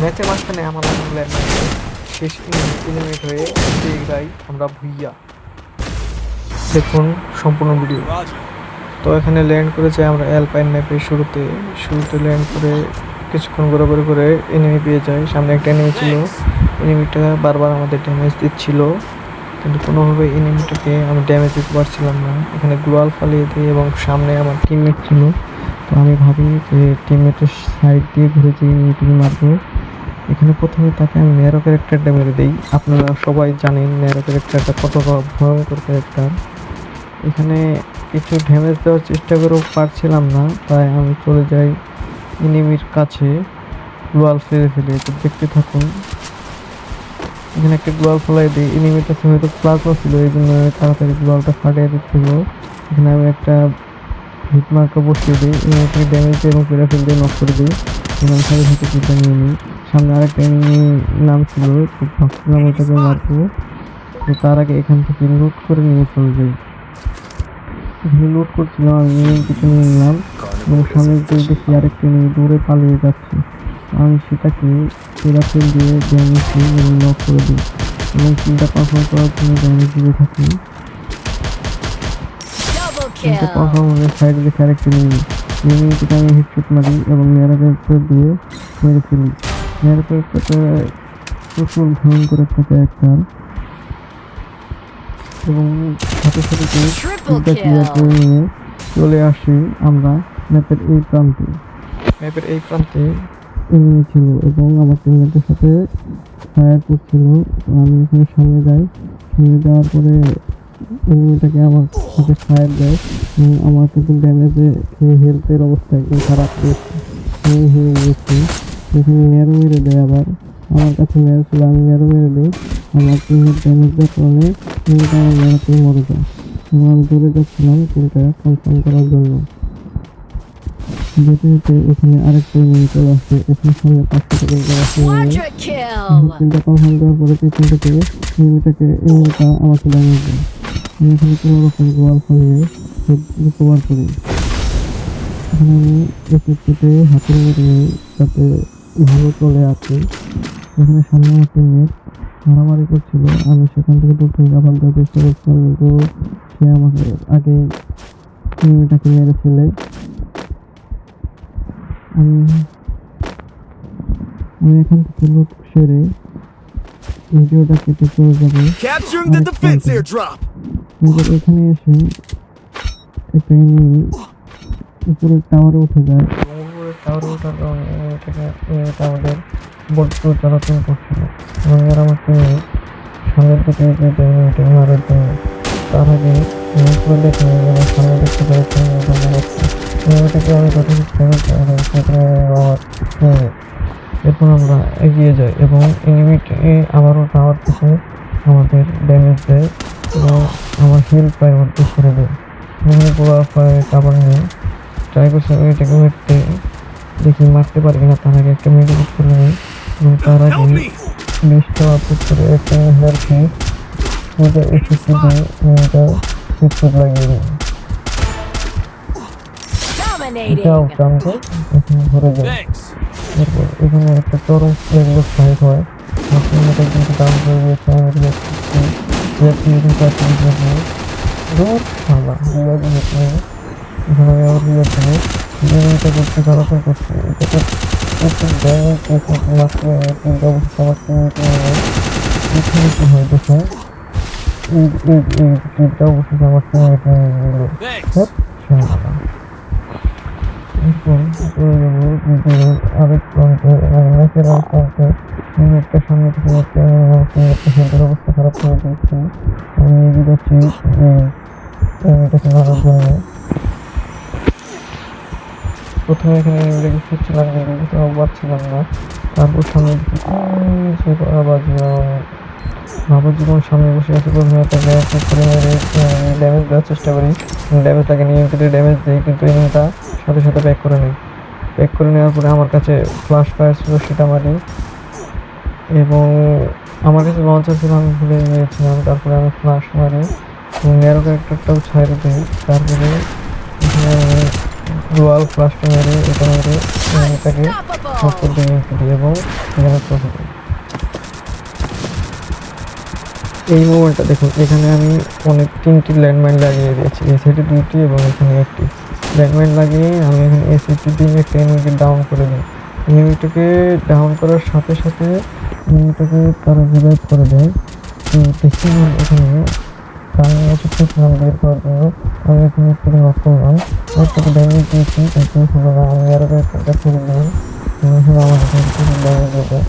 ম্যাচের মাঝখানে আমার শেষ এলিমিনেট হয়ে পেয়ে যাই আমরা ভুইয়া। দেখুন সম্পূর্ণ ভিডিও। তো এখানে ল্যান্ড করেছে আমরা অ্যালপাইন ম্যাপে শুরুতে ল্যান্ড করে কিছুক্ষণ ঘোরাঘুরি করে এনিমি পেয়ে যাই। সামনে একটা এনিমি ছিল, এনিমিটা বারবার আমাদের ড্যামেজ দিচ্ছিল, কিন্তু কোনোভাবে এনিমিটাকে আমি ড্যামেজ দিতে পারছিলাম না। এখানে গ্লোয়াল ফালিয়ে দিই এবং সামনে আমার টিমমেট ছিল, তো আমি ভাবি যে টিমমেটের সাইড দিয়ে ঘুরে যে এনিমিটাকে মারবো। এখানে প্রথমে তাকে আমি ন্যারো ক্যারেক্টারটা মেরে দিই। আপনারা সবাই জানেন ন্যারো ক্যারেক্টারটা কতটা ভয়ঙ্কর ক্যারেক্টার। এখানে কিছু ড্যামেজ দেওয়ার চেষ্টা করেও পারছিলাম না, তাই আমি চলে যাই এনিমির কাছে গ্লোয়াল ফেলে। তো দেখতে থাকুন। এখানে একটা গ্লোয়াল ফেলাই দিই, এনিমির কাছে হয়তো প্লাজমা ছিল, এই জন্য তাড়াতাড়ি গ্লোয়ালটা ফাটিয়ে দিতে হলো। এখানে আমি একটা হিট মার্কা বসিয়ে দিই, এনিমিটাকে ড্যামেজ দিয়ে এবং পেরে ফেল দিয়ে নক করে দিই এবং সাথে সাথে কিলটা নিয়ে নিই। সামনে আরেকটা এনিমি নাম ছিল, তো ভাবছিলাম ওটাকে মারবো, তো তার আগে এখান থেকে লুট করে নিয়ে চলে যাই। এখানে লুট করছিলাম, আমি কিছু নিয়ে নিলাম এবং সামনে গিয়ে দেখি আরেকটা এনিমি দূরে পালিয়ে যাচ্ছে। আমি সেটাকে পেরাফেল দিয়ে ড্যামেজ দিই এবং নক করে দিই এবং কিলটা পারফর্ম করার জন্য ড্যামেজ দিতে থাকি। কিলটা পারফর্ম হলে সাইডে দেখে আরেকটা এনিমিটাকে আমি হেডশট মারি এবং ন্যারো ক্যারেক্টার দিয়ে মেরে ফেলি। ন্যারো ক্যারেক্টারটা প্রচুর ভয়ঙ্কর একটা ক্যারেক্টার এবং সাথে সাথে কিলটা ক্লিয়ার করে নিয়ে চলে আসি আমরা ম্যাপের এই প্রান্তে এনিমি ছিল এবং আমার টিমমেটের সাথে ফায়ার করছিল। তো আমি এখানে সামনে যাওয়ার পরে এনিমিটাকে আমার সাথে ফায়ার দেয় এবং আমার কিন্তু ড্যামেজে হেলথের অবস্থা একদম খারাপ হয়েছে, হয়ে গেছি। এখানে ন্যারো মেরে দেয়, আবার আমার কাছে ন্যারো ছিল, আমি ন্যারো মেরে দিই। আমার টিমের ড্যামেজ দেওয়ার কারণে এনিমিটা আমার ন্যারোতেই মরে যায় এবং আমি দৌড়ে যাচ্ছিলাম কিলটা কনফার্ম করার জন্য। যেতে যেতে এখানে আরেকটা এনিমি চলে আসছে, এখানে সামনে 500 টাকা কিলটা কনফার্ম দেওয়ার পরে পিছন থেকে এনিমিটা আমাকে ড্যামেজ দেয়। আমি এখানে কোনো রকম গোয়াল ফলিয়ে রিকভার করি। এখানে আমি এসে হাতের মধ্যে নিই যাতে ভালো চলে আসে। এখানে সামনে আমার টিমমেট মারামারি করছিল, আমি সেখান থেকে দূর থেকে আবার দেওয়ার চেষ্টা করছিলাম, কিন্তু সে আমাকে আগে এনিমিটাকে মেরে ফেলে। আমি এখান থেকে লুট সেরে ভিডিওটা কেটে চলে যাবো এখানে এসে একটা এনিমি উপরের টাওয়ারে উঠে যায় এবং উপরের টাওয়ারে ওঠার কারণে এনিমিটা আমাদের বড্ড চলাচল করছিল এবং এরা আমার টিমে সামনের দিকে এনিমিটাকে মারার জন্য। তার আগে উপরে দেখে এবং সামনে দেখতে পেরেছি এনিমিটাকে আমি যথেষ্ট এরপর আমরা এগিয়ে যাই এবং এনিমিটি আবারও টাওয়ার থেকে আমাদের ড্যামেজ দেয় এবং আমার হেলথ প্রায় অর্ধেক করে দেয়। এখানে পুরো কাবার নিয়ে ট্রাই করছি এটাকে মারতে, দেখি মারতে পারি কিনা। তার আগে একটা মেডিকেট করে নিই এবং তার আগে লিস্টটা আপলোড করে একটা হেয়ারকে পুজো এসেছি দিয়ে এটা হেডশট লাগিয়ে দিই। এটাও টানতে এখানে ধরে যায়। এরপর এখানে একটা চরম লেভেলের ফাইট হয়, এটা কিন্তু ডাউন করে দিয়েছে। আমি দূর সালা এখানে আমি আবার এটা করতে চলাচল করছি। এটাকে প্রচুর ড্যামেজ মাত্র অবস্থা আমার এখানে কি হয় দেখে এই টিমটা অবশ্যই আমার টিমমেট এরপর চলে যাবো আরেক প্রান্তে ম্যাচের আরেক প্রান্তে। একটা সামনে থেকে একটা হেলথের অবস্থা খারাপ করে দিয়েছি, আমি এগিয়ে যাচ্ছি এটাকে মারার জন্য। প্রথমে এখানে এটাকে খুঁজছিলাম কিন্তু পাচ্ছিলাম না। তারপর সামনে বাবা জীবন সামনে বসে আছে। প্রথমে তাকে এক করে মেরে ড্যামেজ দেওয়ার চেষ্টা করি, ড্যামেজ তাকে নিয়ে ড্যামেজ দিই, কিন্তু এনিমিটা সাথে সাথে ব্যাক করে নেওয়ার পরে আমার কাছে ফ্লাশ ফায়ার ছিল, সেটা মারি এবং আমার কাছে লঞ্চার ছিল, আমি ভুলে গিয়েছিলাম। তারপরে আমি ফ্লাশ মারি এবং ন্যারো ক্যারেক্টারটাও ছাড়ে দিই। তারপরে এখানে আমি ডুয়াল ফ্লাশটা মেরে এটা মেরে এটাকে নক করতে দিই এবং এখানে চলে যাই। এই মোমেন্টটা দেখুন, এখানে আমি অনেক 3টি ল্যান্ডমাইন লাগিয়ে দিয়েছি, এই সাইডে 2টি এবং এখানে 1টি ল্যান্ডমাইন লাগিয়ে আমি এখানে এসিপি দিয়ে একটা এনিমিকে ডাউন করে দিই। এনিমিটাকে ডাউন করার সাথে সাথে এনিমিটাকে তারা রিভাইভ করে দেয়। তো দেখুন এখানে আমি এসে নাম বের করার জন্য আমি এখানে একটু নক করলাম, একটু ড্যামেজ দিয়েছি, কিন্তু হলো না। আমি আরও একটা ছেড়ে দিলাম, এখানে আমাকে কিছু ড্যামেজ দেবে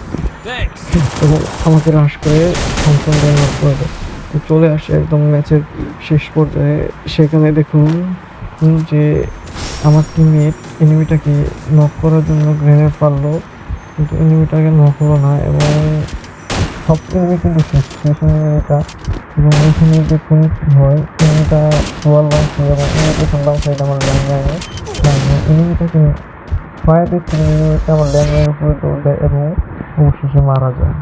এবং আমাকে হ্রাস করে থমসন দিয়ে নক করে দেয়। তো চলে আসে একদম ম্যাচের শেষ পর্যায়ে। সেখানে দেখুন যে আমার টিমমেট এনিমিটাকে নক করার জন্য গ্রেনেড পারলো, কিন্তু এনিমিটাকে নক হলো না এবং সব এনিমি কিন্তু শেষ এনিমিটা। এবং এখানে দেখুন কী হয়, এনিমিটা ওয়াল বাঁচছে এবং এনিমিটা শুনলাম সেটা আমার ল্যান্ডমাইনে এনিমিটাকে ফায়ার দিচ্ছিল, এনিমিটা আমার ল্যান্ডমাইনের উপরে দৌড় দেয় এবং অবশেষে মারা যায়।